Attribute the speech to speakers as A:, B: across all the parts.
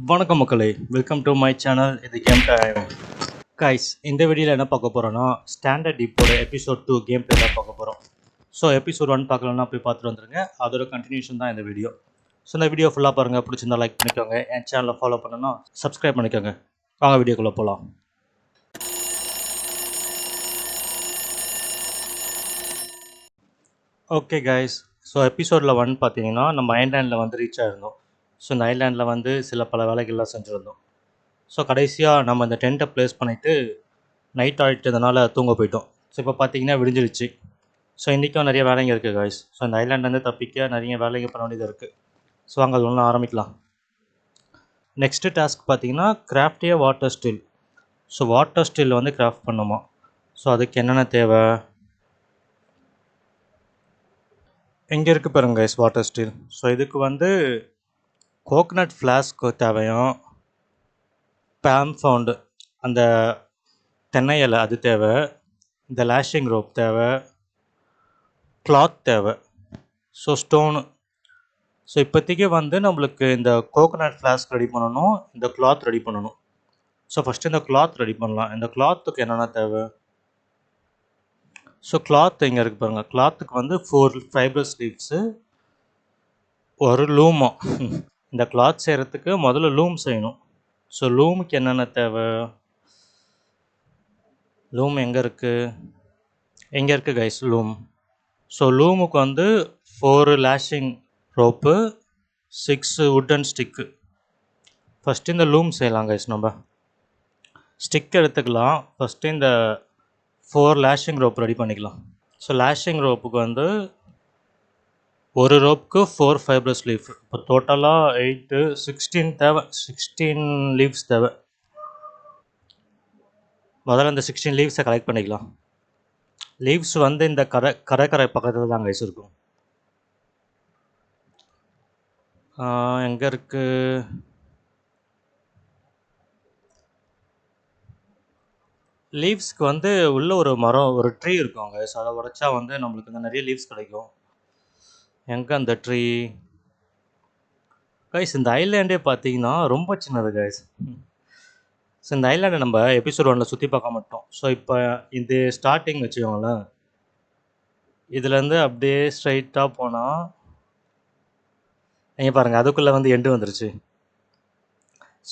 A: வணக்கம் மக்களே, welcome to my channel. இது கேம் டைம் கைஸ். இந்த வீடியோவில் என்ன பார்க்க போகிறோன்னா, ஸ்டாண்டர்ட் டிப்போட எபிசோட் 2 கேம் பிளே தான் பார்க்க போகிறோம். ஸோ எபிசோட் 1 பார்க்கலன்னா போய் பார்த்துட்டு வந்துருங்க. அதோட கண்டினியூஷன் தான் இந்த வீடியோ. ஸோ இந்த வீடியோ ஃபுல்லாக பாருங்கள். பிடிச்சிருந்தா லைக் பண்ணிக்கோங்க. என் சேனலை ஃபாலோ பண்ணணும்னா சப்ஸ்கிரைப் பண்ணிக்கோங்க. வாங்க வீடியோக்குள்ளே போகலாம். ஓகே கைஸ், ஸோ எபிசோடில் 1 பார்த்தீங்கன்னா நம்ம ஐலாண்டில் வந்து ரீச் ஆகிருந்தோம். ஸோ இந்த ஐலாண்டில் வந்து பல வேலைகள்லாம் செஞ்சுருந்தோம். ஸோ கடைசியாக நம்ம இந்த டென்ட்டை ப்ளேஸ் பண்ணிவிட்டு நைட் ஆகிட்டதுனால தூங்க போயிட்டோம். ஸோ இப்போ பார்த்தீங்கன்னா விடிஞ்சிருச்சு. ஸோ இன்றைக்கும் நிறைய வேலைங்க இருக்குது காய்ஸ். ஸோ இந்த ஐலாண்ட்லேருந்து தப்பிக்க நிறைய வேலைங்க பண்ண வேண்டியது இருக்குது. ஸோ அங்கே அது ஒன்று ஆரம்பிக்கலாம். நெக்ஸ்ட்டு டாஸ்க் பார்த்தீங்கன்னா கிராஃப்டியாக water still. So water still வந்து கிராஃப்ட் பண்ணுமா. ஸோ அதுக்கு என்னென்ன தேவை, எங்கே இருக்குது பாருங்க கைஸ் வாட்டர் ஸ்டில். ஸோ இதுக்கு வந்து கோகனட் ஃப்ளாஸ்க்கு தேவையும், பாம் ஃபவுண்டு அந்த தென்னை இலை அது தேவை, இந்த லேஷிங் ரோப் தேவை, கிளாத் தேவை, ஸோ ஸ்டோனு. ஸோ இப்போதைக்கு வந்து நம்மளுக்கு இந்த கோகனட் ஃப்ளாஸ்க் ரெடி பண்ணணும், இந்த கிளாத் ரெடி பண்ணணும். ஸோ ஃபஸ்ட்டு இந்த கிளாத் ரெடி பண்ணலாம். இந்த கிளாத்துக்கு என்னென்ன தேவை. ஸோ கிளாத் இங்கே இருக்குது பாருங்கள். கிளாத்துக்கு வந்து 4 ஃபைபர் லீவ்ஸு, ஒரு லூமோ. இந்த கிளாத் செய்கிறதுக்கு முதல்ல லூம் செய்யணும். ஸோ லூமுக்கு என்னென்ன தேவை. லூம் எங்கே இருக்குது கைஸ் லூம். ஸோ லூமுக்கு வந்து 4 lashing rope, 6 wooden stick. First இந்த லூம் செய்யலாம் கைஸ். நம்ம ஸ்டிக் எடுத்துக்கலாம். ஃபஸ்ட்டு இந்த 4 லேஷிங் ரோப் ரெடி பண்ணிக்கலாம். ஸோ லேஷிங் ரோப்புக்கு வந்து ஒரு ரோப்புக்கு 4 ஃபைபர்ஸ் லீஃப். இப்போ டோட்டலாக 8 16 தேவை. 16 லீவ்ஸ் தேவை. முதல்ல இந்த 16 லீவ்ஸை கலெக்ட் பண்ணிக்கலாம். லீவ்ஸ் வந்து இந்த கரை பக்கத்தில் தான் கைஸ் இருக்கும். எங்கே இருக்குது. லீவ்ஸ்க்கு வந்து உள்ள ஒரு மரம், ஒரு ட்ரீ இருக்கும் அங்கே. ஸோ அதை உடைச்சா வந்து நம்மளுக்கு இந்த நிறைய லீவ்ஸ் கிடைக்கும். எங்கே அந்த ட்ரீ கைஸ். இந்த ஐலாண்டே பார்த்தீங்கன்னா ரொம்ப சின்னது கைஸ். ஸோ இந்த ஐலாண்டை நம்ம எபிசோட் 1 சுற்றி பார்க்க மாட்டோம். ஸோ இப்போ இது ஸ்டார்டிங் வச்சுக்கோங்களேன். இதுலேருந்து அப்படியே ஸ்ட்ரைட்டாக போனால் நீங்கள் பாருங்கள், அதுக்குள்ளே வந்து எண்டு வந்துருச்சு.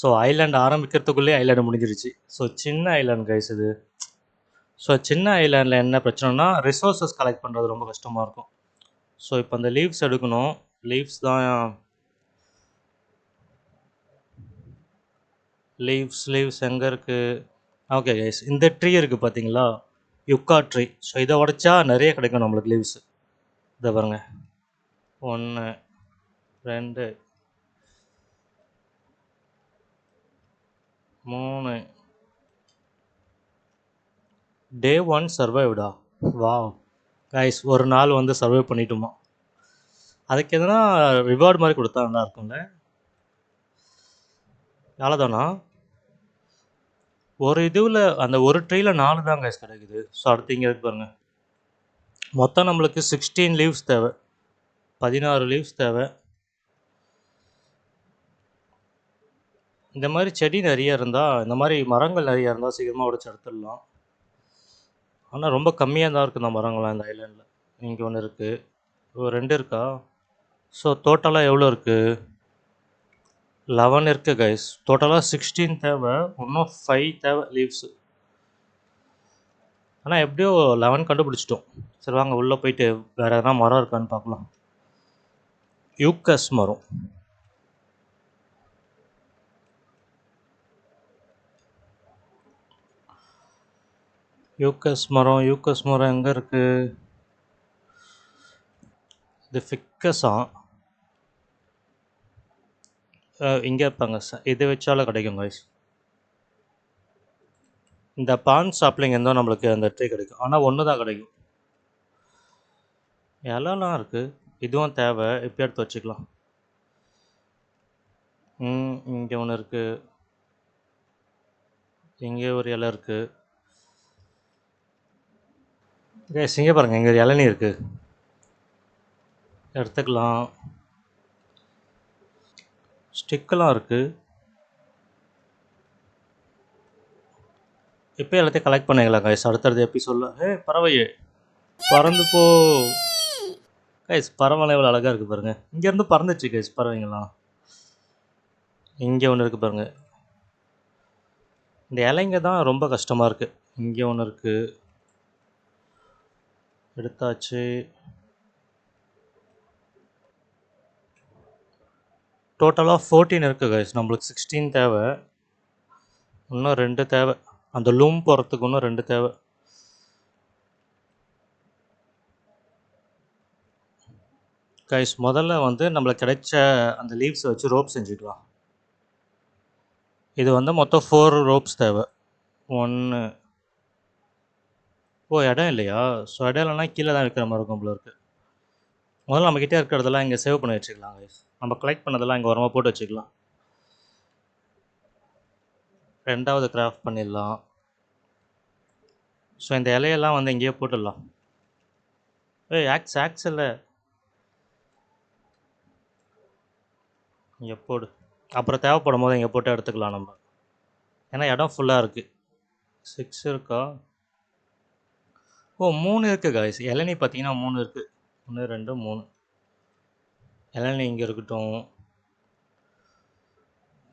A: ஸோ ஐலாண்ட் ஆரம்பிக்கிறதுக்குள்ளே ஐலாண்டு முடிஞ்சிருச்சு. ஸோ சின்ன ஐலாண்ட் கைஸ் இது. ஸோ சின்ன ஐலாண்டில் என்ன பிரச்சனைனா ரிசோர்ஸஸ் கலெக்ட் பண்ணுறது ரொம்ப கஷ்டமாக இருக்கும். ஸோ இப்போ அந்த லீவ்ஸ் எடுக்கணும். லீவ்ஸ் தான் லீவ்ஸ் எங்கே இருக்குது. ஓகே கைஸ், இந்த ட்ரீ இருக்குது பார்த்தீங்களா, யுக்கா ட்ரீ. ஸோ இதை உடைச்சா நிறைய கிடைக்கும் நம்மளுக்கு லீவ்ஸ். இதை பாருங்க, 1 2 3. டே 1 சர்வைவ்டா. வாவ் கைஸ், ஒரு நாள் வந்து சர்வை பண்ணிட்டோமா. அதுக்கு எதுனா ரிவார்டு மாதிரி கொடுத்தா நல்லா இருக்கும்ல. அவ்வளோதானா. ஒரு இதுவில் அந்த ஒரு ட்ரீயில் 4 தான் கைஸ் கிடைக்குது. ஸோ அடுத்து இங்கே இருக்கு பாருங்க. மொத்தம் நம்மளுக்கு 16 லீவ்ஸ் தேவை, 16 லீவ்ஸ் தேவை. இந்த மாதிரி செடி நிறைய இருந்தால், இந்த மாதிரி மரங்கள் நிறைய இருந்தால் சீக்கிரமாக உடச்சி எடுத்துடலாம். ஆனால் ரொம்ப கம்மியாக தான் இருக்குது இந்த மரங்கள்லாம் இந்த ஐலாண்டில். இங்கே ஒன்று இருக்குது, ஒரு 2 இருக்கா. ஸோ டோட்டலாக எவ்வளோ இருக்குது, 11 இருக்குது கைஸ். டோட்டலாக 16 தேவை, இன்னும் 5 தேவை லீவ்ஸு. ஆனால் எப்படியோ 11 கண்டுபிடிச்சிட்டோம். சரி வாங்க உள்ளே போயிட்டு வேறு எதனா மரம் இருக்கான்னு பார்க்கலாம். யூக்கஸ் மரம். யூக்கஸ் மரம் எங்கே இருக்குது. இது ஃபிக்கஸா இங்கே இருப்பாங்க. இது வச்சாலும் கிடைக்கும் கைஸ். இந்த பான் ஷாப்லிங் இருந்தால் நம்மளுக்கு அந்த ட்ரீ கிடைக்கும். ஆனால் ஒன்று தான் கிடைக்கும். இலலாம் இருக்குது, இதுவும் தேவை. இப்போ எடுத்து வச்சுக்கலாம். இங்கே ஒன்று இருக்குது, இங்கே ஒரு இலை இருக்குது கைஸ். இங்கே பாருங்கள், இங்கே ஒரு இளநீ இருக்குது, எடுத்துக்கலாம். ஸ்டிக்கெல்லாம் இருக்குது. இப்போ எல்லாத்தையும் கலெக்ட் பண்ணிக்கலாம் கைஸ். அடுத்தடுத்த எபிசோடில் பறவையே பறந்து போ கைஸ். பறவைலாம் எவ்வளோ அழகாக இருக்குது பாருங்கள். இங்கேருந்து பறந்துச்சு கைஸ் பறவைங்களாம். இங்கே ஒன்று இருக்குது பாருங்கள். இந்த இலைங்க தான் ரொம்ப கஷ்டமாக இருக்குது. இங்கே ஒன்று இருக்குது, எடுத்தாச்சு. டோட்டலாக 14 இருக்குது கைஸ். நம்மளுக்கு 16 தேவை. இன்னும் 2 தேவை. அந்த லூம் போகிறதுக்கு இன்னும் 2 தேவை. கைஸ் முதல்ல வந்து நம்மளுக்கு கிடைச்ச அந்த லீவ்ஸை வச்சு ரோப் செஞ்சுக்கலாம். இது வந்து மொத்தம் 4 ரோப்ஸ் தேவை. 1 இடம் இல்லையா? ஸோ இடம் இல்லைனா கீழே தான் வைக்கிற மாதிரி இருக்கும் போல இருக்குது. முதல்ல நம்மக்கிட்டே இருக்கிறதெல்லாம் இங்கே சேவ் பண்ணி வச்சுக்கலாம் கைஸ். நம்ம கலெக்ட் பண்ணதெல்லாம் இங்கே உரமாக போட்டு வச்சுக்கலாம். ரெண்டாவது கிராஃப்ட் பண்ணிடலாம். ஸோ இந்த இலையெல்லாம் வந்து இங்கேயே போட்டுடலாம். ஆக்ஸ் இல்லை, இங்கே போடு. அப்புறம் தேவைப்படும் போது இங்கே போட்டு எடுத்துக்கலாம் நம்ம. ஏன்னா இடம் ஃபுல்லாக இருக்குது. 6 இருக்கா? 3 இருக்குது கைஸ். இளநீ பார்த்தீங்கன்னா 3 இருக்குது. 1 2 3. இளநீ இங்கே இருக்கட்டும்.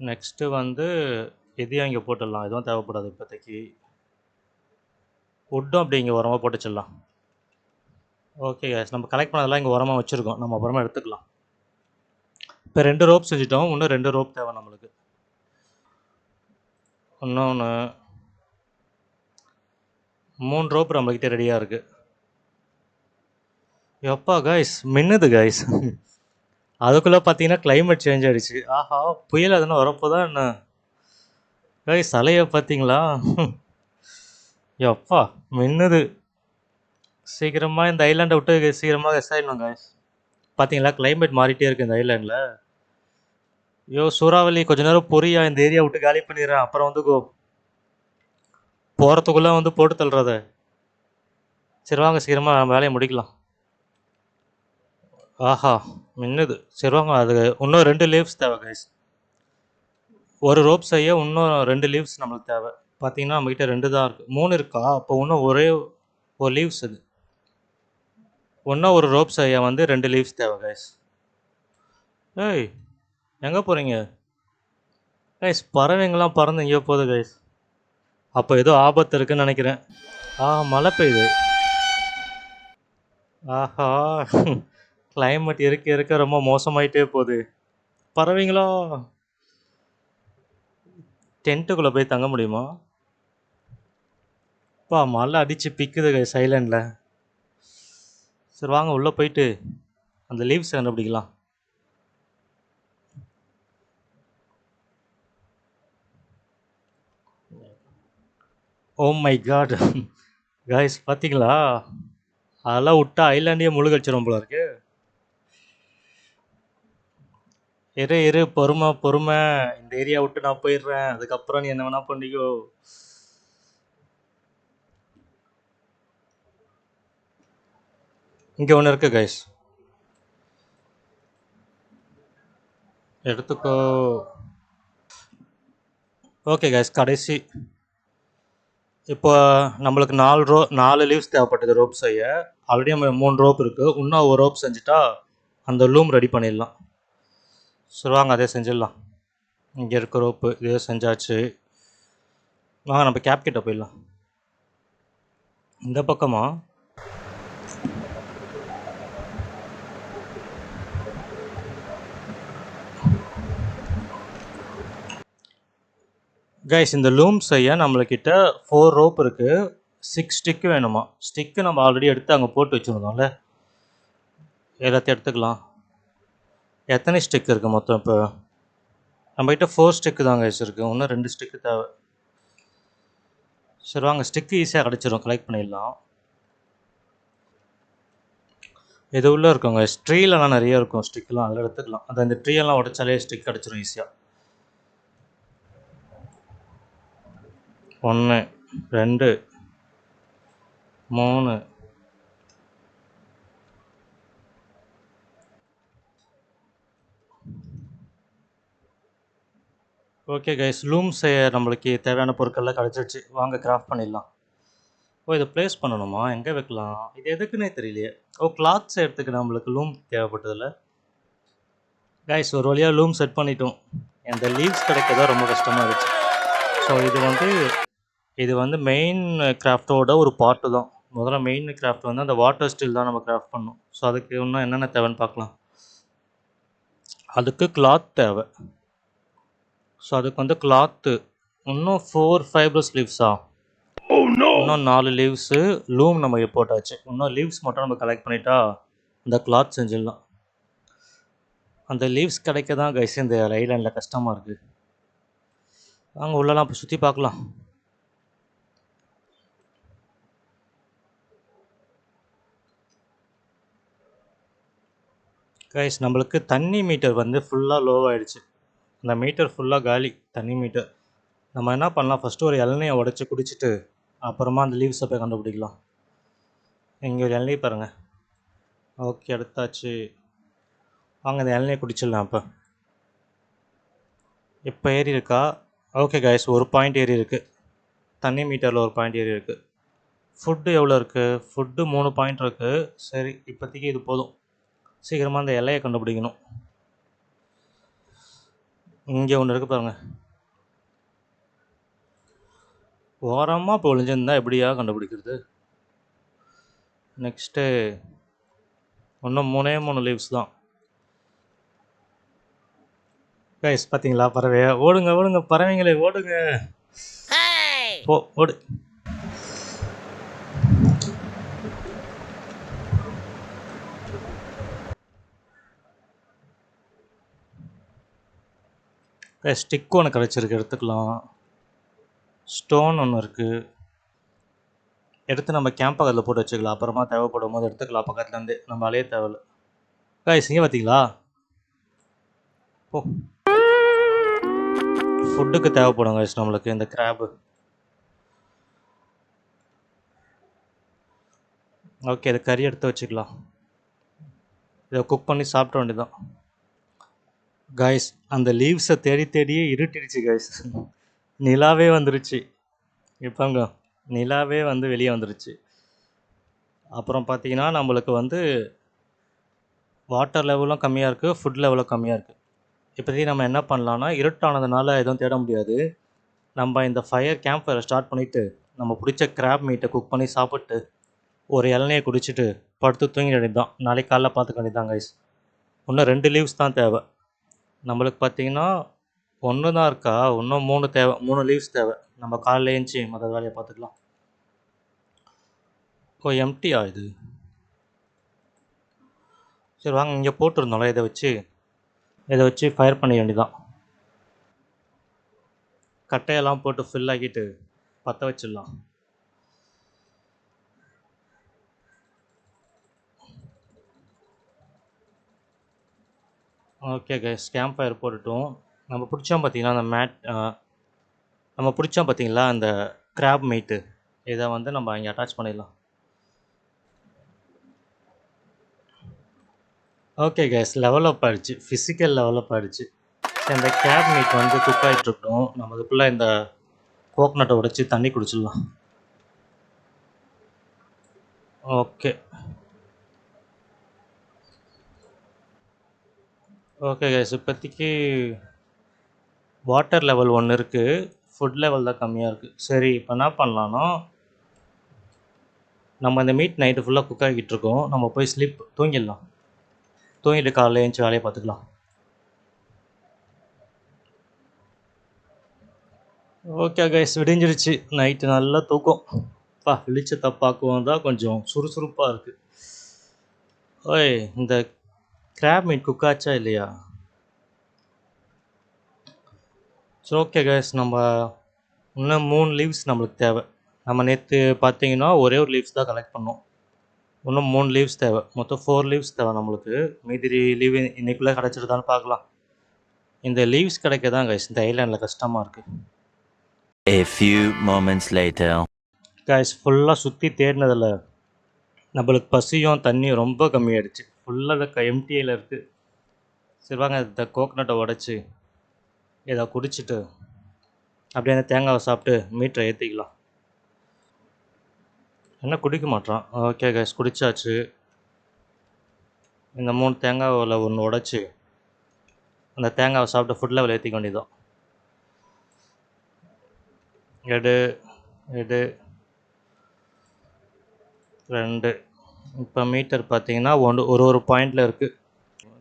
A: நெக்ஸ்ட்டு வந்து இதையும் இங்கே போட்டுடலாம். எதுவும் தேவைப்படாது இப்போதைக்கு. உட்டும் அப்படி இங்கே உரமாக போட்டு வச்சிடலாம். ஓகே கைஸ், நம்ம கலெக்ட் பண்ணதெல்லாம் இங்கே உரமாக வச்சுருக்கோம். நம்ம அப்புறமா எடுத்துக்கலாம். இப்போ 2 ரோப் செஞ்சுட்டோம். இன்னும் 2 ரோப் தேவை நம்மளுக்கு. இன்னொன்று 3 ரோப் நம்மக்கிட்ட ரெடியாக இருக்குது. எப்பா கைஸ் மின்னுது கைஸ். அதுக்குள்ளே பார்த்தீங்கன்னா கிளைமேட் சேஞ்ச் ஆகிடுச்சு. ஆஹா, புயல் எதுனா வரப்போதான் என்ன கைஸ்? அலையை பார்த்தீங்களா? எப்பா மின்னுது. சீக்கிரமாக இந்த ஐலாண்டை விட்டு சீக்கிரமாக எஸ் ஆகிடணும் கைஸ். பார்த்தீங்களா கிளைமேட் மாறிட்டே இருக்குது இந்த ஐலாண்டில். சூறாவளி கொஞ்ச நேரம் பொரியா, இந்த ஏரியா விட்டு காலி பண்ணிடுறேன். அப்புறம் வந்து போகிறதுக்குள்ளே வந்து போட்டு தள்ளுறத. சரி வாங்க சீக்கிரமாக நம்ம வேலையை முடிக்கலாம். ஆஹா மின்னுது. சரி வாங்க. அது இன்னும் 2 லீவ்ஸ் தேவை கைஸ். ஒரு ரோப் செய்ய இன்னும் 2 லீவ்ஸ் நம்மளுக்கு தேவை. பார்த்தீங்கன்னா நம்மக்கிட்ட 2 தான் இருக்குது. 3 இருக்கா? அப்போ இன்னும் ஒரே ஒரு லீவ்ஸ் அது. இன்னும் ஒரு ரோப் செய்ய வந்து 2 லீவ்ஸ் தேவை கைஸ். எங்கே போகிறீங்க கைஸ்? பறவைங்களாம் பறந்து எங்கேயோ போகுது கைஸ். அப்போ ஏதோ ஆபத்து இருக்குன்னு நினைக்கிறேன். மழை பெய்யுது. ஆஹா, கிளைமேட் இருக்க ரொம்ப மோசமாயிட்டே போகுது. பறவைங்களா டென்ட்டுக்குள்ளே போய் தங்க முடியுமா? மழை அடித்து பிக்குது கைஸ் ஐலாண்டில். சரி வாங்க உள்ளே போயிட்டு அந்த லீவ்ஸ் கண்டுபிடிக்கலாம். ஓ மை காட் கைஸ், பார்த்தீங்களா? அதெல்லாம் விட்டா ஐலாண்டே முழுகடிச்சிடும் போல இருக்கு. இரு பொறுமை. இந்த ஏரியா விட்டு நான் போயிடுறேன். அதுக்கப்புறம் நீ என்ன வேணா பண்ணிக்கோ. இங்கே ஒன்று இருக்கு கைஸ், எடுத்துக்கோ. ஓகே கைஸ், கடைசி இப்போ நம்மளுக்கு 4 லீவ்ஸ் தேவைப்பட்டது ரோப் செய்ய. ஆல்ரெடி நம்ம 3 ரோப் இருக்குது. இன்னும் ஒரு ரோப் செஞ்சுட்டா அந்த லூம் ரெடி பண்ணிடலாம். சரி வாங்க அதே செஞ்சிடலாம். இங்கே இருக்க ரோப்பு இதே செஞ்சாச்சு. வாங்க நம்ம கேப் கிட்ட போயிடலாம். இந்த பக்கமா? கைஸ், இந்த லூம் செய்ய நம்மளுக்கிட்ட 4 ரோப் இருக்குது. 6 ஸ்டிக்கு வேணுமா? ஸ்டிக்கு நம்ம ஆல்ரெடி எடுத்து அங்கே போட்டு வச்சுருந்தோம்ல, எல்லாத்தையும் எடுத்துக்கலாம். எத்தனை ஸ்டிக் இருக்குது மொத்தம்? இப்போ நம்மக்கிட்ட 4 ஸ்டிக்கு தான் கைஸ் இருக்குது. இன்னும் 2 ஸ்டிக்கு தேவை. சரி வாங்க, ஸ்டிக்கு ஈஸியாக கிடச்சிரும், கலெக்ட் பண்ணிடலாம். இது உள்ளே இருக்குங்க ட்ரீலலாம் நிறைய இருக்கும் ஸ்டிக்லாம், அதில் எடுத்துக்கலாம். அது அந்த ட்ரீயெல்லாம் உடைச்சாலே ஸ்டிக் கிடச்சிரும் ஈஸியாக. 1 2 3 4 ஓகே கைஸ், லூம் செய்ய நம்மளுக்கு தேவையான பொருட்கள்லாம் கிடச்சிருச்சு. வாங்க கிராஃப்ட் பண்ணிடலாம். ஓ, இதை ப்ளேஸ் பண்ணணுமா? எங்கே வைக்கலாம்? இது எதுக்குன்னே தெரியலையே. ஓ, கிளாத் செய்யறதுக்கு நம்மளுக்கு லூம் தேவைப்பட்டதில்ல. கைஸ், ஒரு வழியாக லூம் செட் பண்ணிட்டோம். இந்த லீவ்ஸ் கிடைக்கதான் ரொம்ப கஷ்டமாக இருந்துச்சு. ஸோ இது வந்து மெயின் கிராஃப்டோட ஒரு பார்ட்டு தான். முதல்ல மெயின் கிராஃப்ட் வந்து அந்த வாட்டர் ஸ்டில் தான் நம்ம கிராஃப்ட் பண்ணணும். ஸோ அதுக்கு இன்னும் என்னென்ன தேவைன்னு பார்க்கலாம். அதுக்கு கிளாத் தேவை. ஸோ அதுக்கு வந்து கிளாத்து இன்னும் 4 ஃபைபர்ஸ் லீவ்ஸா, இன்னும் 4 லீவ்ஸு. லூம் நம்ம போட்டாச்சு. இன்னும் லீவ்ஸ் மட்டும் நம்ம கலெக்ட் பண்ணிட்டா இந்த கிளாத் செஞ்சிடலாம். அந்த லீவ்ஸ் கிடைக்க தான் கைஸ் இந்த ஐலாண்டில் கஷ்டமாக இருக்குது. வாங்க உள்ளலாம் இப்போ சுற்றி பார்க்கலாம். கைஸ், நம்மளுக்கு தண்ணி மீட்டர் வந்து ஃபுல்லாக லோவாகிடுச்சு. அந்த மீட்டர் ஃபுல்லாக காலி, தண்ணி மீட்டர். நம்ம என்ன பண்ணலாம், ஃபஸ்ட்டு ஒரு இளநியை உடச்சி குடிச்சிட்டு அப்புறமா அந்த லீவ்ஸை போய் கண்டுபிடிக்கலாம். இங்கே ஒரு இளநீ பாருங்கள். ஓகே, எடுத்தாச்சு. வாங்க இந்த இளநியை குடிச்சிடலாம். இப்போ ஏறி இருக்கா? ஓகே கைஸ், ஒரு பாயிண்ட் ஏறி இருக்குது. தண்ணி மீட்டரில் ஒரு பாயிண்ட் ஏறி இருக்குது. ஃபுட்டு எவ்வளோ இருக்குது? ஃபுட்டு 3 பாயிண்ட் இருக்குது. சரி, இப்போதைக்கு இது போதும். சீக்கிரமாக அந்த இலையை கண்டுபிடிக்கணும். இங்கே ஒன்று இருக்குது பாருங்கள். ஓரமாக இப்போ ஒளிஞ்சிருந்தால் எப்படியா கண்டுபிடிக்கிறது? நெக்ஸ்ட்டு இன்னும் 3 லீவ்ஸ் தான். கைஸ், பார்த்தீங்களா பறவையா? ஓடுங்க ஓடுங்க பறவைங்களே, ஓடுங்க. ஓடு. ஸ்டிக் ஒன்று கிடச்சிருக்கு, எடுத்துக்கலாம். ஸ்டோன் ஒன்று இருக்குது, எடுத்து நம்ம கேம்ப் பக்கத்தில் போட்டு வச்சுக்கலாம். அப்புறமா தேவைப்படும் போது எடுத்துக்கலாம் பக்கத்துலேருந்து. நம்ம அலைய தேவையில்ல. கைஸ், இங்கே பார்த்தீங்களா? ஓ, ஃபுட்டுக்கு தேவைப்படும் கைஸ் நம்மளுக்கு இந்த கிராபு. ஓகே, இது கறி எடுத்து வச்சுக்கலாம். இதை குக் பண்ணி சாப்பிட வேண்டியதான். கைஸ், அந்த லீவ்ஸை தேடி தேடியே இருட்டிடுச்சு கைஸ். நிலாவே வந்துருச்சு. இப்போங்க நிலாவே வந்து வெளியே வந்துருச்சு. அப்புறம் பார்த்தீங்கன்னா நம்மளுக்கு வந்து வாட்டர் லெவலும் கம்மியாக இருக்குது, ஃபுட் லெவலும் கம்மியாக இருக்குது. இப்போதைக்கு நம்ம என்ன பண்ணலான்னா, இருட்டானதுனால எதுவும் தேட முடியாது. நம்ம இந்த கேம்ப் ஃபயரை ஸ்டார்ட் பண்ணிவிட்டு நம்ம பிடிச்ச கிராப் மீட்டை குக் பண்ணி சாப்பிட்டு ஒரு இளநியை குடிச்சிட்டு படுத்து தூங்கிட வேண்டியது தான். நாளைக்கு காலைல பார்த்துக்க வேண்டியது தான் கைஸ். இன்னும் 2 லீவ்ஸ் தான் தேவை நம்மளுக்கு. பார்த்தீங்கன்னா 1 தான் இருக்கா, இன்னும் 3 தேவை. 3 லீவ்ஸ் தேவை. நம்ம காலையில் ஏஞ்சி மற்ற வேலையை பார்த்துக்கலாம். ஓ, எம்டியா இது? சரி வாங்க, இங்கே போட்டிருந்தோம்ல, இதை வச்சு ஃபயர் பண்ண வேண்டியதான். கட்டையெல்லாம் போட்டு ஃபில் ஆக்கிட்டு பற்ற வச்சிடலாம். ஓகே கைஸ், கேம்ப் ஃபயர் போட்டுட்டோம். நம்ம பிடிச்சோம் பார்த்தீங்கன்னா அந்த கிராப் மீட்டு, இதை வந்து நம்ம இங்கே அட்டாச் பண்ணிடலாம். ஓகே கைஸ், லெவலப் ஆகிடுச்சு, ஃபிசிக்கல் லெவலப் ஆகிடுச்சு. இந்த கிராப் மீட் வந்து குக் ஆகிட்ருக்கணும். நம்ம அதுக்குள்ளே இந்த கோக்னட்டை உடைச்சி தண்ணி குடிச்சிடலாம். ஓகே ஓகே கைஸ், இப்போதைக்கு வாட்டர் லெவல் 1 இருக்குது, ஃபுட் லெவல் தான் கம்மியாக இருக்குது. சரி, இப்போ என்ன பண்ணலான்னா, நம்ம இந்த மீட் நைட்டு ஃபுல்லாக குக் ஆகிட்டு இருக்கோம். நம்ம போய் தூங்கிடலாம். தூங்கிட்டு காலையில் எழுந்துச்சி வேலையை பார்த்துக்கலாம். Okay guys, விடிஞ்சிருச்சு. நைட்டு நல்லா தூக்கம். வெளிச்சத்தை பார்க்கவும் தான் கொஞ்சம் சுறுசுறுப்பாக இருக்குது. ஓய், இந்த கிராப் மீட் குக் ஆச்சா இல்லையா? சரி, ஓகே கைஸ், நம்ம இன்னும் 3 லீவ்ஸ் நம்மளுக்கு தேவை. நம்ம நேற்று பார்த்தீங்கன்னா ஒரே ஒரு லீவ்ஸ் தான் கலெக்ட் பண்ணோம். இன்னும் 3 லீவ்ஸ் தேவை. மொத்தம் 4 லீவ்ஸ் தேவை நம்மளுக்கு. மீதி லீவ் இன்னைக்குள்ளே கிடச்சிருதான்னு பார்க்கலாம். இந்த லீவ்ஸ் கிடைக்க தான் கைஸ் இந்த ஐலாண்டில் கஷ்டமாக இருக்குது.
B: A few moments later.
A: Guys, ஃபுல்லாக சுற்றி தேடினதில் நம்மளுக்கு பசியும் தண்ணியும் ரொம்ப கம்மியாயிடுச்சு. ஃபுல்லாக எம்டிஐயில் இருக்குது. சரி வாங்க, இந்த கோகனட்டை உடச்சி இதை குடிச்சிட்டு அப்படியே அந்த தேங்காவை சாப்பிட்டு மீட்டரை ஏற்றிக்கலாம். என்ன குடிக்க மாட்றான். ஓகே கைஸ், குடிச்சாச்சு. இந்த 3 தேங்காவில் ஒன்று உடைச்சி அந்த தேங்காவை சாப்பிட்டு ஃபுட் லெவல் ஏற்றிக்க வேண்டியதான். எடு எடு 2. இப்போ மீட்டர் பார்த்தீங்கன்னா ஒரு பாயிண்டில் இருக்குது.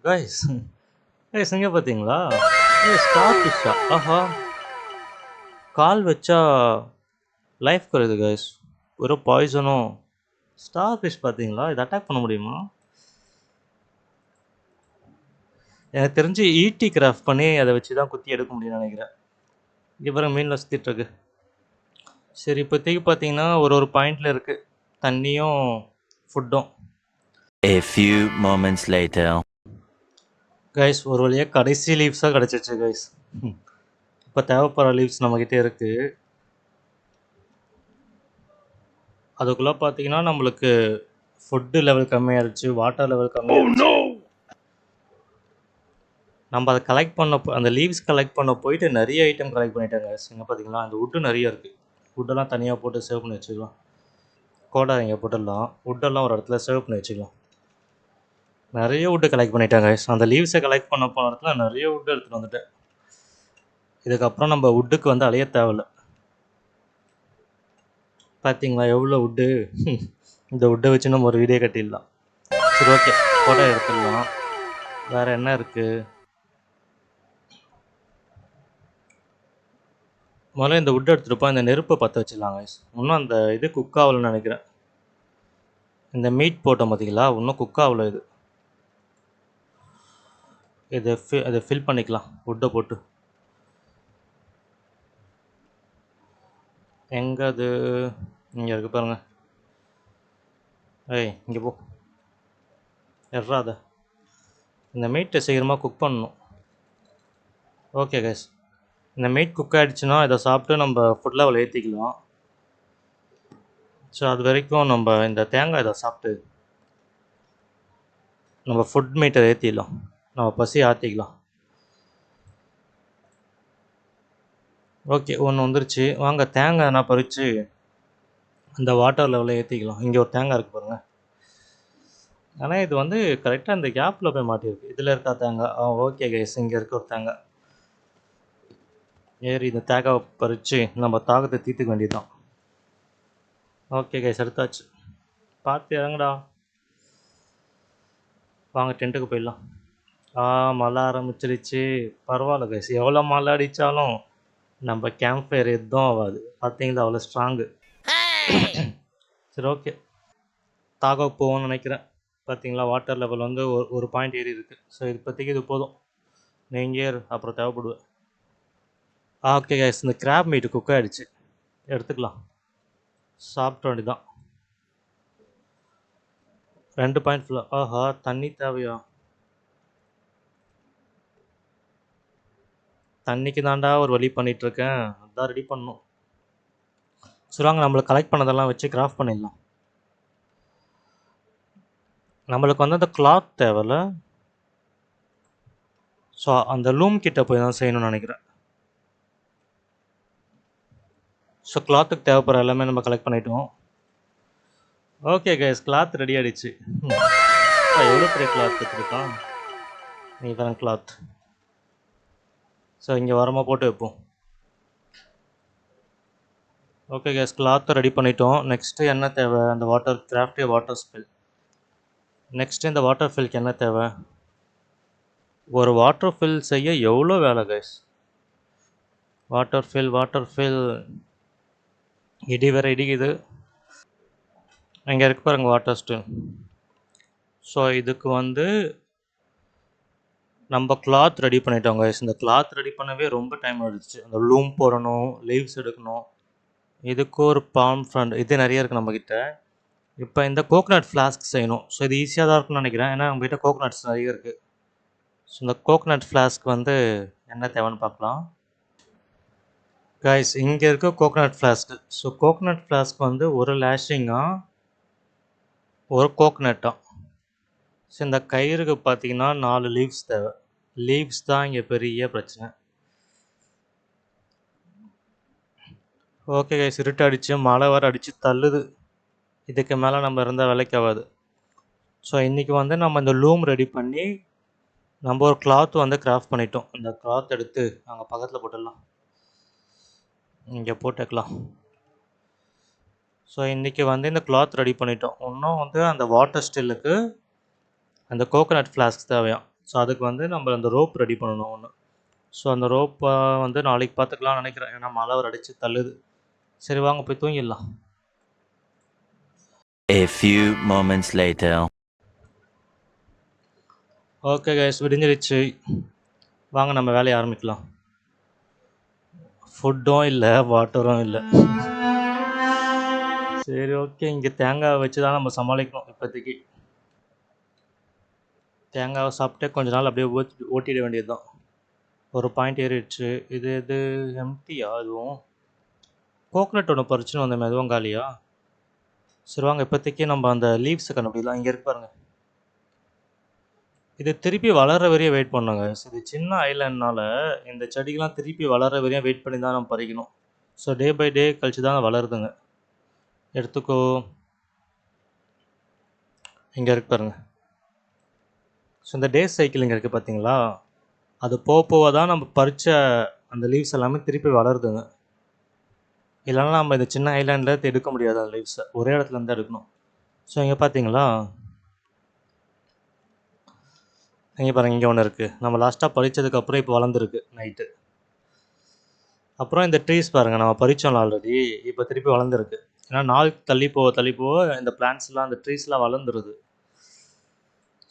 A: கைஸ் கைஸ் இங்கே பார்த்தீங்களா? ஸ்டார் ஃபிஷ்ஷா? ஆஹா, கால் வச்சா லைஃப் குறையுது கைஸ். ஒரு பாய்சனும். ஸ்டார் ஃபிஷ் பார்த்தீங்களா? இது அட்டாக் பண்ண முடியுமா? எனக்கு தெரிஞ்சு ஈட்டி கிராஃப்ட் பண்ணி அதை வச்சு தான் குத்தி எடுக்க முடியும்னு நினைக்கிறேன். இங்கே பாருங்க, மீனில் சுற்றிட்டு இருக்கு. சரி, இப்போதைக்கு பார்த்தீங்கன்னா ஒரு பாயிண்டில் இருக்குது தண்ணியும் ஃபுட்டும்.
B: A few moments later.
A: Guys ஒரு வழியாக கடைசி லீவ்ஸாக கிடச்சிச்சு கைஸ். இப்போ தேவைப்படுற லீவ்ஸ் நம்மக்கிட்டே இருக்குது. அதுக்குள்ளே பார்த்தீங்கன்னா நம்மளுக்கு ஃபுட்டு லெவல் கம்மியாகிடுச்சு, வாட்டர் லெவல் கம்மியாகிடுச்சு. நம்ம அதை கலெக்ட் பண்ண அந்த லீவ்ஸ் கலெக்ட் பண்ண போயிட்டு நிறைய ஐட்டம் கலெக்ட் பண்ணிட்டாங்க. இங்கே பார்த்தீங்களா, அந்த வுட்டு நிறைய இருக்குது. வுட்டெல்லாம் தனியாக போட்டு சேவ் பண்ணி வச்சுக்கலாம். கோடை இங்கே போட்டுடலாம். வுட்டெல்லாம் ஒரு இடத்துல சேவ் பண்ணி வச்சுக்கலாம். நிறைய வுட்டு கலெக்ட் பண்ணிட்டாங்க. அந்த லீவ்ஸை கலெக்ட் பண்ண போன இடத்துல நிறைய வுட்டு எடுத்துகிட்டு வந்துட்டேன். இதுக்கப்புறம் நம்ம வுட்டுக்கு வந்து அலைய தேவையில்ல. பார்த்தீங்களா எவ்வளோ வுட்டு? இந்த வுட்டை வச்சு நம்ம ஒரு வீடியோ கட்டிடலாம். சரி, ஓகே, கோடை எடுத்துடலாம். வேறு என்ன இருக்குது? முதல்ல இந்த வுட் எடுத்துகிட்டு இந்த நெருப்பை பற்ற வச்சிடலாங்க. இன்னும் அந்த இது குக் ஆகலன்னு நினைக்கிறேன். இந்த மீட் போட்டோம் பார்த்தீங்களா, இன்னும் குக் ஆகல. அதை ஃபில் பண்ணிக்கலாம் வுட்டை போட்டு. எங்கே அது? இங்கே இருக்கு பாருங்கள். ஏய், இங்கே போ, எறாத. இந்த மீட்டை சீக்கிரமாக குக் பண்ணணும். ஓகே கைஸ், இந்த மீட் குக் ஆகிடுச்சுன்னா இதை சாப்பிட்டு நம்ம ஃபுட் லெவல் ஏற்றிக்கலாம். ஸோ அது வரைக்கும் நம்ம இந்த தேங்காய் இதை சாப்பிட்டு நம்ம ஃபுட் மீட்டை ஏற்றிடலாம். நம்ம பசி ஆற்றிக்கலாம். ஓகே, ஒன்று வந்துருச்சு. வாங்க தேங்காய் நான் பறித்து அந்த வாட்டர் லெவலில் ஏற்றிக்கலாம். இங்கே ஒரு தேங்காய் இருக்குது பாருங்கள். ஆனால் இது வந்து கரெக்டாக இந்த கேப்பில் போய் மாட்டியிருக்கு. இதில் இருக்கா தேங்காய்? ஓகே கைஸ், இங்கே இருக்க ஒரு தேங்காய். ஏறி இந்த தேங்காவை பறித்து நம்ம தாகத்தை தீர்த்துக்க வேண்டியதுதான். ஓகே கைஸ், எடுத்தாச்சு. பார்த்து இறங்குடா. வாங்க டென்ட்டுக்கு போயிடலாம். மழை ஆரம்பிச்சிருச்சு. பரவாயில்ல கைஸ், எவ்வளோ மழை அடித்தாலும் நம்ம கேம்ப் ஃபயர் எதுவும் ஆகாது. பார்த்தீங்களா, அவ்வளோ ஸ்ட்ராங்கு. சரி, ஓகே, தாக போவோம்னு நினைக்கிறேன். பார்த்தீங்களா, வாட்டர் லெவல் வந்து ஒரு பாயிண்ட் ஏறி இருக்குது. ஸோ இப்போதைக்கு இது போதும். நீங்கள் அப்புறம் தேவைப்படுவேன். ஓகே கைஸ், இந்த கிராப் மீட்டு குக் ஆகிடுச்சு. எடுத்துக்கலாம். சாப்பிட்ட வேண்டியதான். 2 பாயிண்ட் ஃபுல்லாக. ஆஹா, தண்ணி தேவையா? தண்ணிக்கு தாண்டா ஒரு வழி பண்ணிகிட்ருக்கேன். அதான் ரெடி பண்ணணும். சொல்லுவாங்க, நம்மளுக்கு கலெக்ட் பண்ணதெல்லாம் வச்சு கிராஃப்ட் பண்ணிடலாம். நம்மளுக்கு வந்து அந்த கிளாத் தேவையில்ல. ஸோ அந்த லூம் கிட்ட போய் தான் செய்யணும்னு நினைக்கிறேன். ஸோ கிளாத்துக்கு தேவைப்படுற எல்லாமே நம்ம கலெக்ட் பண்ணிட்டோம். ஓகே கைஸ், கிளாத் ரெடி ஆகிடுச்சு. எவ்வளோ பெரிய கிளாத் எடுத்துருக்கான். நீ தான் கிளாத். ஸோ இங்கே வரமாக போட்டு வைப்போம். ஓகே கைஸ், கிளாத்தை ரெடி பண்ணிட்டோம். நெக்ஸ்ட்டு என்ன தேவை? அந்த வாட்டர் கிராஃப்டே வாட்டர் ஸ்பில். நெக்ஸ்ட்டு இந்த வாட்டர் ஃபில்க்கு என்ன தேவை? ஒரு வாட்டர் ஃபில் செய்ய எவ்வளோ வேலை கைஸ். வாட்டர் ஃபில் இடி வேறு இடிக்குது. இங்கே இருக்கு பாருங்கள் வாட்டர் ஸ்டில். ஸோ இதுக்கு வந்து நம்ம கிளாத் ரெடி பண்ணிட்டோம் கைஸ். இந்த கிளாத் ரெடி பண்ணவே ரொம்ப டைம் ஆகிடுச்சு. அந்த லூம் போடணும், லீவ்ஸ் எடுக்கணும். இதுக்கு ஒரு பாம் ஃப்ரண்ட், இது நிறைய இருக்குது நம்மக்கிட்ட. இப்போ இந்த கோகனட் ஃப்ளாஸ்க் செய்யணும். ஸோ இது ஈஸியாக தான் இருக்குன்னு நினைக்கிறேன், ஏன்னா நம்மக்கிட்ட கோகனட்ஸ் நிறைய இருக்குது. ஸோ இந்த கோகனட் ஃப்ளாஸ்க் வந்து என்ன தேவைன்னு பார்க்கலாம் கைஸ். இங்கே இருக்க coconut flask. So coconut flask வந்து ஒரு லேஷிங்காக ஒரு கோகனட்டாக. ஸோ இந்த கயிறுக்கு பார்த்தீங்கன்னா 4 லீவ்ஸ் தேவை. லீவ்ஸ் தான் இங்கே பெரிய பிரச்சனை. ஓகே கைஸ், இருட்டடிச்சு மழை வர அடிச்சு தள்ளுது. இதுக்கு மேலே நம்ம இருந்தால் வேலைக்கு ஆகாது. ஸோ இன்றைக்கி வந்து நம்ம இந்த லூம் ரெடி பண்ணி நம்ம ஒரு கிளாத் வந்து கிராஃப்ட் பண்ணிட்டோம். இந்த கிளாத் எடுத்து அங்கே பக்கத்தில் போட்டுடலாம், இங்கே போட்டுக்கலாம். ஸோ இன்றைக்கி வந்து இந்த கிளாத் ரெடி பண்ணிட்டோம். இன்னும் வந்து அந்த வாட்டர் ஸ்டில்லுக்கு அந்த கோகோனட் ஃப்ளாஸ்க் தேவையாம். ஸோ அதுக்கு வந்து நம்ம அந்த ரோப் ரெடி பண்ணணும் ஒன்று. ஸோ அந்த ரோப்பை வந்து நாளைக்கு பார்த்துக்கலாம்னு நினைக்கிறேன், ஏன்னா மழை வர அடித்து தள்ளுது. சரி வாங்க போய் தூங்கிடலாம்.
B: A few moments later.
A: Okay guys, விடிஞ்சிருச்சு. வாங்க நம்ம வேலையை ஆரம்பிக்கலாம். ஃபுட்டும் இல்லை, வாட்டரும் இல்லை. சரி ஓகே, இங்கே தேங்காய் வச்சு தான் நம்ம சமாளிக்கணும் இப்போதைக்கு. தேங்காவை சாப்பிட்டே கொஞ்ச நாள் அப்படியே ஓட்டிட வேண்டியது தான். ஒரு பாயிண்ட் ஏறிடுச்சு. இது எது எம்டியா? அதுவும் கோகனட் ஒன்று பறிச்சுன்னு வந்தோம், எதுவும் காலியா? சரி வாங்க இப்போதைக்கு நம்ம அந்த லீவ்ஸை கண்டுபிடிக்கலாம். இங்கே இருக்கு பாருங்க. இது திருப்பி வளர்ற வரையும் வெயிட் பண்ணுங்க. இது சின்ன ஐலண்ட்னால இந்த செடிகள்லாம் திருப்பி வளர்ற வரையும் வெயிட் பண்ணி தான் நம்ம பறிக்கணும். ஸோ டே பை டே கழிச்சு தான் வளருதுங்க. எடுத்துக்கோ, இங்கே இருக்கு பாருங்க. ஸோ இந்த டே சைக்கிள் இங்கே இருக்குது பார்த்தீங்களா? அது போக போக தான் நம்ம பறித்த அந்த லீவ்ஸ் எல்லாமே திருப்பி வளருதுங்க. இல்லைன்னா நம்ம இந்த சின்ன ஐலாண்டில் எடுக்க முடியாது அந்த லீவ்ஸை, ஒரே இடத்துல இருந்து எடுக்கணும். ஸோ இங்கே பார்த்தீங்களா, இங்கே பாருங்கள், இங்கே ஒன்று இருக்குது. நம்ம லாஸ்ட்டாக பறித்ததுக்கப்புறம் இப்போ வளர்ந்துருக்கு நைட்டு. அப்புறம் இந்த ட்ரீஸ் பாருங்கள், நம்ம பறித்தோம்ல ஆல்ரெடி, இப்போ திருப்பி வளர்ந்துருக்கு. ஏன்னா நாள் தள்ளி போக இந்த பிளான்ட்ஸ்லாம், அந்த ட்ரீஸ்லாம் வளர்ந்துருது.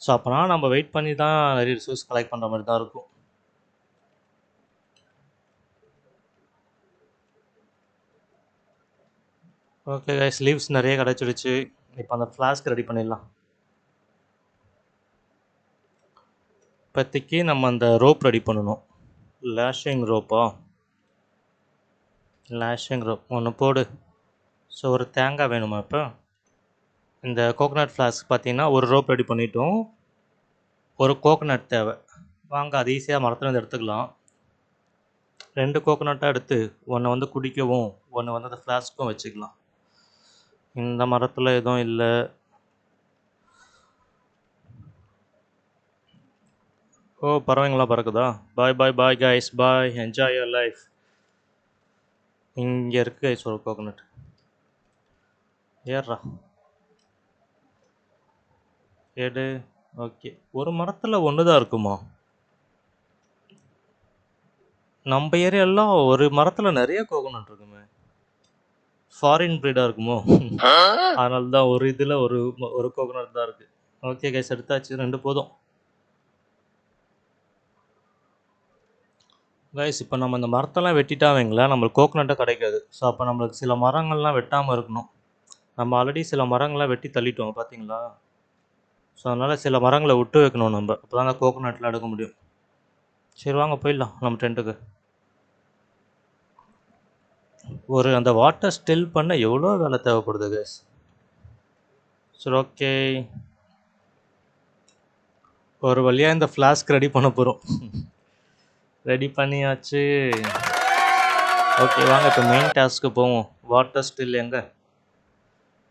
A: ஸோ அப்போனா நம்ம வெயிட் பண்ணி தான் நிறைய ரிசோர்ஸ் கலெக்ட் பண்ணுற மாதிரி தான் இருக்கும். ஓகே கைஸ், லீவ்ஸ் நிறைய கிடச்சிடுச்சு. இப்போ அந்த ஃப்ளாஸ்க் ரெடி பண்ணிடலாம். இப்போதைக்கு நம்ம அந்த ரோப் ரெடி பண்ணணும். லேஷிங் ரோப்பா? லேஷிங் ரோப் ஒன்று போடு. ஸோ ஒரு தேங்காய் வேணுமா? இப்போ இந்த கோகோனட் ஃப்ளாஸ்க் பார்த்தீங்கன்னா ஒரு ரோப் ரெடி பண்ணிட்டோம். ஒரு கோகோனட் தேவை. வாங்க அது ஈஸியாக மரத்துலேருந்து எடுத்துக்கலாம். 2 கோகோனட்டாக எடுத்து ஒன்று வந்து குடிக்கவும், ஒன்று வந்து அந்த ஃப்ளாஸ்க்கும் வச்சுக்கலாம். இந்த மரத்தில் எதுவும் இல்லை. ஓ, பறவைங்களாம் பறக்குதா? Bye bye bye guys, bye, enjoy your life. இங்கே இருக்கு கைஸ் ஒரு கோகோனட். ஏறா எடு. ஓகே, ஒரு மரத்தில் ஒன்று தான் இருக்குமா? நம்ம ஏரியாலாம் ஒரு மரத்தில் நிறைய கோகோனட் இருக்குமே. ஃபாரின் ப்ரீடாக இருக்குமோ? அதனால தான் ஒரு இதில் ஒரு கோகோனட் தான் இருக்குது. ஓகே கைஸ், எடுத்தாச்சு, 2 போதும். கைஸ் இப்போ நம்ம இந்த மரத்தெல்லாம் வெட்டிட்டா வைங்களேன், நம்மளுக்கு கோகோனட்டாக கிடைக்காது. ஸோ அப்போ நம்மளுக்கு சில மரங்கள்லாம் வெட்டாமல் இருக்கணும். நம்ம ஆல்ரெடி சில மரங்கள்லாம் வெட்டி தள்ளிட்டோம் பார்த்தீங்களா? ஸோ அதனால் சில மரங்களை விட்டு வைக்கணும் நம்ம, அப்போ தான் அந்த கோகோனட்லாம் எடுக்க முடியும். சரி வாங்க போயிடலாம் நம்ம டென்ட்டுக்கு. ஒரு அந்த வாட்டர் ஸ்டில் பண்ண எவ்வளோ வேலை தேவைப்படுது கைஸ். சரி ஓகே, ஒரு வழியாக இந்த ஃப்ளாஸ்க் ரெடி பண்ண போகிறோம். ரெடி பண்ணியாச்சு. ஓகே வாங்க இப்போ மெயின் டாஸ்க்கு போவோம். வாட்டர் ஸ்டில் எங்கே?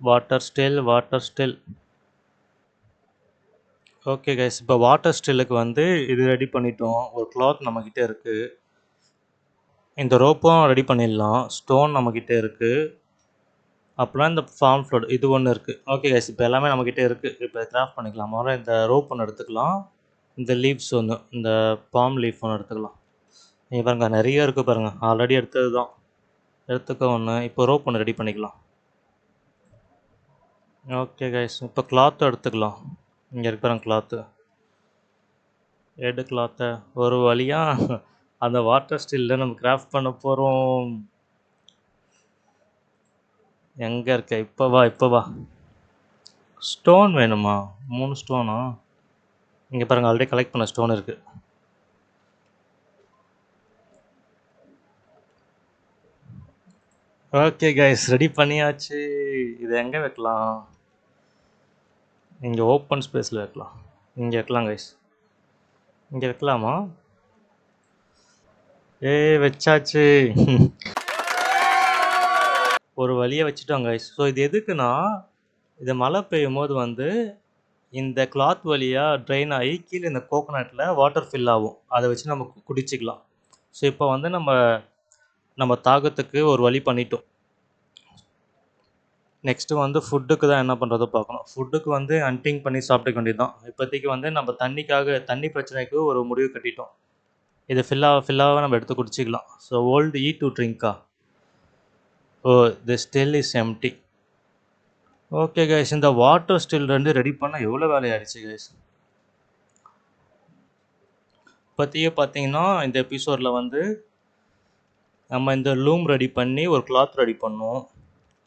A: Water still. ஓகே கைஸ், இப்போ வாட்டர் ஸ்டில்லுக்கு வந்து இது ரெடி பண்ணிட்டோம். ஒரு கிளாத் நம்மக்கிட்ட இருக்குது. இந்த ரோப்பும் ரெடி பண்ணிடலாம். ஸ்டோன் நம்மக்கிட்ட இருக்குது. அப்புறம் இந்த ஃபார்ம் ஃப்ளோட் இது ஒன்று இருக்குது. ஓகே கைஸ், இப்போ எல்லாமே நம்மக்கிட்ட இருக்குது. இப்போ கிராஃப்ட் பண்ணிக்கலாம். முதல்ல இந்த ரோப் ஒன்று எடுத்துக்கலாம். இந்த லீவ்ஸ் ஒன்று, இந்த பாம் லீஃப் ஒன்று எடுத்துக்கலாம். நீங்கள் பாருங்கள் நிறைய இருக்குது பாருங்கள், ஆல்ரெடி எடுத்தது தான். எடுத்துக்க ஒன்று. இப்போ ரோப் ஒன்று ரெடி பண்ணிக்கலாம். ஓகே கைஸ், இப்போ கிளாத்தும் எடுத்துக்கலாம். இங்கே இருக்கு பாருங்க கிளாத்து. எடு கிளாத்தை. ஒரு வழியாக அந்த வாட்டர் ஸ்டில்ல நம்ம கிராஃப்ட் பண்ண போகிறோம். எங்கே இருக்க? இப்போ வா. ஸ்டோன் வேணுமா? 3 ஸ்டோனா? இங்கே பாருங்கள், ஆல்ரெடி கலெக்ட் பண்ண ஸ்டோன் இருக்குது. ஓகே கைஸ், ரெடி பண்ணியாச்சு. இது எங்கே வைக்கலாம்? இங்கே ஓப்பன் ஸ்பேஸில் வைக்கலாம். இங்கே வைக்கலாம் கைஸ். இங்கே வைக்கலாமா? வச்சாச்சு. ஒரு வழியை வச்சுட்டோம் கைஸ். ஸோ இது எதுக்குன்னா, இது மழை பெய்யும்போது வந்து இந்த கிளாத் வழியாக ட்ரெயின் ஆகி கீழே இந்த கோகோனட்டில் வாட்டர் ஃபில் ஆகும். அதை வச்சு நம்ம குடிச்சிக்கலாம். ஸோ இப்போ வந்து நம்ம தாகத்துக்கு ஒரு வழி பண்ணிட்டோம். நெக்ஸ்ட்டு வந்து ஃபுட்டுக்கு தான் என்ன பண்ணுறதோ பார்க்கணும். ஃபுட்டுக்கு வந்து ஹண்டிங் பண்ணி சாப்பிட்டுக்க வேண்டியது தான். இப்போதைக்கு வந்து நம்ம தண்ணி பிரச்சனைக்கு ஒரு முடிவு கட்டிட்டோம். இது ஃபில்லாக நம்ம எடுத்து குடிச்சிக்கலாம். ஸோ ஓல்டு ஈ டு ட்ரிங்க்கா. Oh the still is empty. Okay guys, இந்த வாட்டர் ஸ்டில் 2 ரெடி பண்ண எவ்வளோ வேலையாயிடுச்சு கைஸ். இப்போதைக்கு பார்த்தீங்கன்னா இந்த எபிசோடில் வந்து நம்ம இந்த லூம் ரெடி பண்ணி ஒரு கிளாத் ரெடி பண்ணோம்.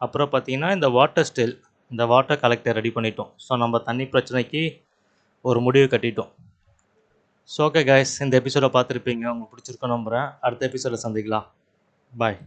A: அப்புறம் பார்த்தீங்கன்னா இந்த வாட்டர் கலெக்டர் ரெடி பண்ணிட்டோம். ஸோ நம்ம தண்ணி பிரச்சனைக்கு ஒரு முடிவு கட்டிட்டோம். ஸோ ஓகே கைஸ், இந்த எபிசோடை பார்த்துருப்பீங்க. உங்களுக்கு பிடிச்சிருக்கோன்னு நம்புகிறேன். அடுத்த எபிசோடில் சந்திக்கலாம். பாய்.